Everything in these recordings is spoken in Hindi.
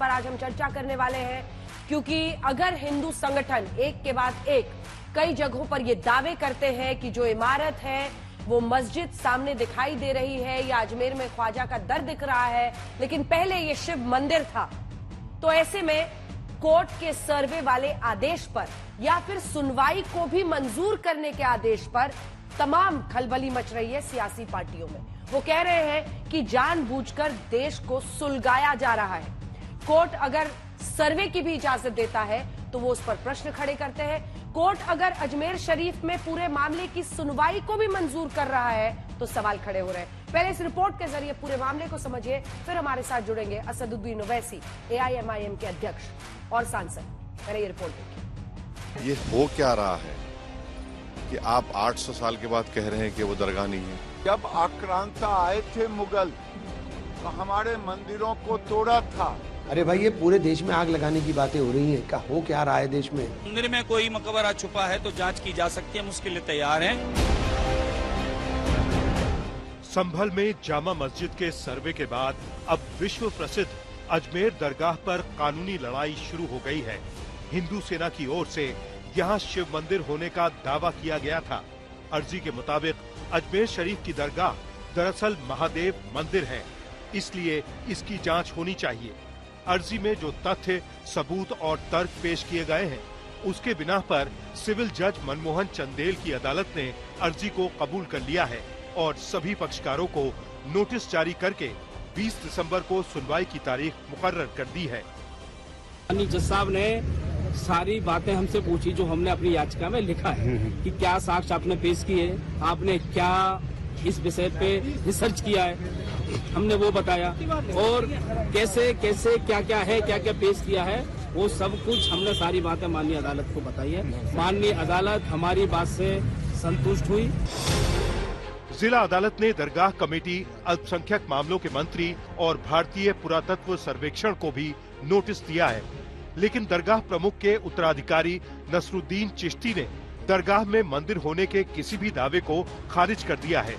पर आज हम चर्चा करने वाले हैं, क्योंकि अगर हिंदू संगठन एक के बाद एक कई जगहों पर ये दावे करते हैं कि जो इमारत है वो मस्जिद सामने दिखाई दे रही है या अजमेर में ख्वाजा का दर दिख रहा है, लेकिन पहले ये शिव मंदिर था, तो ऐसे में कोर्ट के सर्वे वाले आदेश पर या फिर सुनवाई को भी मंजूर करने के आदेश पर तमाम खलबली मच रही है सियासी पार्टियों में। वो कह रहे हैं कि जानबूझकर देश को सुलगाया जा रहा है। कोर्ट अगर सर्वे की भी इजाजत देता है तो वो उस पर प्रश्न खड़े करते हैं। कोर्ट अगर अजमेर शरीफ में पूरे मामले की सुनवाई को भी मंजूर कर रहा है तो सवाल खड़े हो रहे हैं। पहले इस रिपोर्ट के जरिए पूरे मामले को समझिए, फिर हमारे साथ जुड़ेंगे असदुद्दीन ओवैसी, एआईएमआईएम के अध्यक्ष और सांसद। पहले ये रिपोर्ट देखिए। ये हो क्या रहा है कि आप 800 साल के बाद कह रहे हैं कि वो दरगाह नहीं है? जब आक्रांता आए थे मुगल तो हमारे मंदिरों को तोड़ा था। अरे भाई, ये पूरे देश में आग लगाने की बातें हो रही हैं। क्या हो क्या रहा है देश में? मंदिर में कोई मकबरा छुपा है तो जांच की जा सकती है, हम उसके लिए तैयार हैं। संभल में जामा मस्जिद के सर्वे के बाद अब विश्व प्रसिद्ध अजमेर दरगाह पर कानूनी लड़ाई शुरू हो गई है। हिंदू सेना की ओर से यहाँ शिव मंदिर होने का दावा किया गया था। अर्जी के मुताबिक अजमेर शरीफ की दरगाह दरअसल महादेव मंदिर है, इसलिए इसकी जांच होनी चाहिए। अर्जी में जो तथ्य, सबूत और तर्क पेश किए गए हैं, उसके बिना पर सिविल जज मनमोहन चंदेल की अदालत ने अर्जी को कबूल कर लिया है और सभी पक्षकारों को नोटिस जारी करके 20 दिसंबर को सुनवाई की तारीख मुकर्रर कर दी है। जज साहब ने सारी बातें हमसे पूछी जो हमने अपनी याचिका में लिखा है कि क्या साक्ष्य आपने पेश किए, आपने क्या इस विषय पे रिसर्च किया है, हमने वो बताया, और कैसे कैसे क्या क्या है, क्या क्या पेश किया है, वो सब कुछ हमने सारी बातें माननीय अदालत को बताई है। माननीय अदालत हमारी बात से संतुष्ट हुई। जिला अदालत ने दरगाह कमेटी, अल्पसंख्यक मामलों के मंत्री और भारतीय पुरातत्व सर्वेक्षण को भी नोटिस दिया है, लेकिन दरगाह प्रमुख के उत्तराधिकारी नसरुद्दीन चिश्ती ने दरगाह में मंदिर होने के किसी भी दावे को खारिज कर दिया है।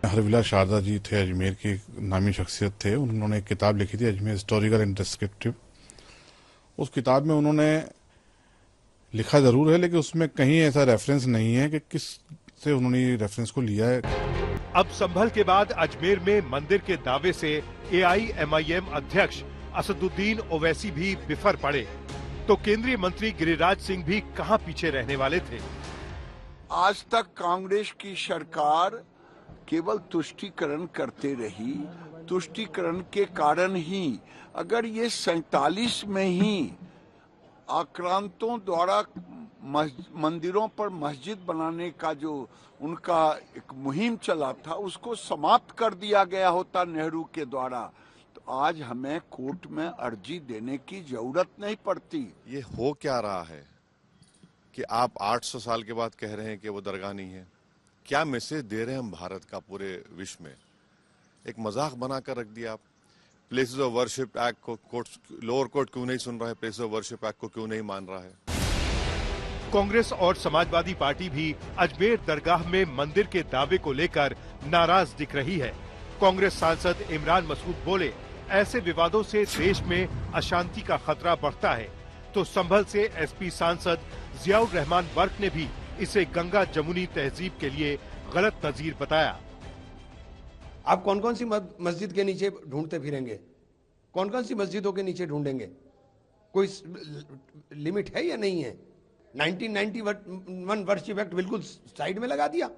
हरविला शारदा जी थे, अजमेर की नामी शख्सियत थे। उन्होंने एक किताब लिखी थी, अजमेर हिस्टोरिकल एंड डिस्क्रिप्टिव। उस किताब में उन्होंने लिखा जरूर है, लेकिन उसमें कहीं ऐसा रेफरेंस नहीं है कि किस से उन्होंने रेफरेंस को लिया है। अब संभल के बाद अजमेर में मंदिर के दावे से एआईएमआईएम अध्यक्ष असदुद्दीन ओवैसी भी बिफर पड़े, तो केंद्रीय मंत्री गिरिराज सिंह भी कहां पीछे रहने वाले थे। आज तक कांग्रेस की सरकार केवल तुष्टीकरण करते रही। तुष्टीकरण के कारण ही अगर ये 47 में ही आक्रांतों द्वारा मंदिरों पर मस्जिद बनाने का जो उनका एक मुहिम चला था, उसको समाप्त कर दिया गया होता नेहरू के द्वारा, तो आज हमें कोर्ट में अर्जी देने की जरूरत नहीं पड़ती। ये हो क्या रहा है कि आप 800 साल के बाद कह रहे हैं कि वो दरगाह नहीं है? क्या मैसेज दे रहे हैं हम भारत का पूरे विश्व में? एक मजाक बनाकर रख दिया आप। प्लेसेस ऑफ वर्शिप एक्ट को कोर्ट, लोअर कोर्ट क्यों नहीं सुन रहा है? प्लेसेस ऑफ वर्शिप एक्ट को क्यों नहीं मान रहा है? कांग्रेस और समाजवादी पार्टी भी अजमेर दरगाह में मंदिर के दावे को लेकर नाराज दिख रही है। कांग्रेस सांसद इमरान मसूद बोले, ऐसे विवादों से देश में अशांति का खतरा बढ़ता है। तो संभल से एसपी सांसद जियाउर रहमान वर्क ने भी इसे गंगा जमुनी तहजीब के लिए गलत नजीर बताया। आप कौन कौन सी मस्जिद के नीचे ढूंढते फिरेंगे? कौन कौन सी मस्जिदों के नीचे ढूंढेंगे? कोई लिमिट है या नहीं है? 1991 वर्शिप एक्ट बिल्कुल साइड में लगा दिया।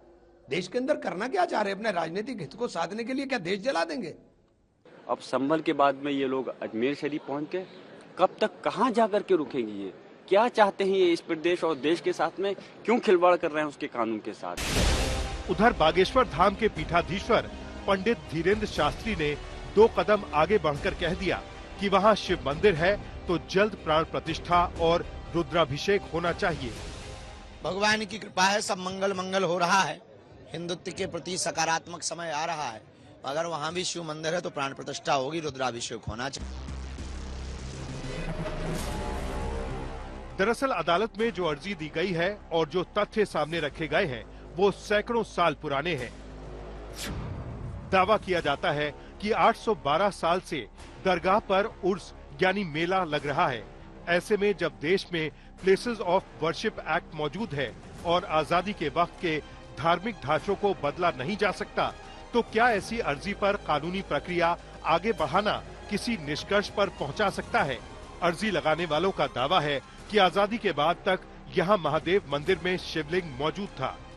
देश के अंदर करना क्या चाह रहे हैं? अपने राजनीतिक हित को साधने के लिए क्या देश जला देंगे? अब संभल के बाद में ये लोग अजमेर शरीफ पहुंच के कब तक कहां जाकर के रुकेंगे? ये क्या चाहते हैं? ये इस प्रदेश और देश के साथ में क्यों खिलवाड़ कर रहे हैं उसके कानून के साथ? उधर बागेश्वर धाम के पीठाधीश्वर पंडित धीरेन्द्र शास्त्री ने 2 कदम आगे बढ़कर कह दिया कि वहां शिव मंदिर है तो जल्द प्राण प्रतिष्ठा और रुद्राभिषेक होना चाहिए। भगवान की कृपा है, सब मंगल मंगल हो रहा है। हिंदुत्व के प्रति सकारात्मक समय आ रहा है। अगर वहाँ भी शिव मंदिर है तो प्राण प्रतिष्ठा होगी, रुद्राभिषेक होना चाहिए। दरअसल अदालत में जो अर्जी दी गई है और जो तथ्य सामने रखे गए हैं वो सैकड़ों साल पुराने हैं। दावा किया जाता है कि 812 साल से दरगाह पर उर्स यानी मेला लग रहा है। ऐसे में जब देश में प्लेसेस ऑफ वर्शिप एक्ट मौजूद है और आजादी के वक्त के धार्मिक ढांचों को बदला नहीं जा सकता, तो क्या ऐसी अर्जी पर कानूनी प्रक्रिया आगे बढ़ाना किसी निष्कर्ष पर पहुंचा सकता है? अर्जी लगाने वालों का दावा है कि आजादी के बाद तक यहां महादेव मंदिर में शिवलिंग मौजूद था।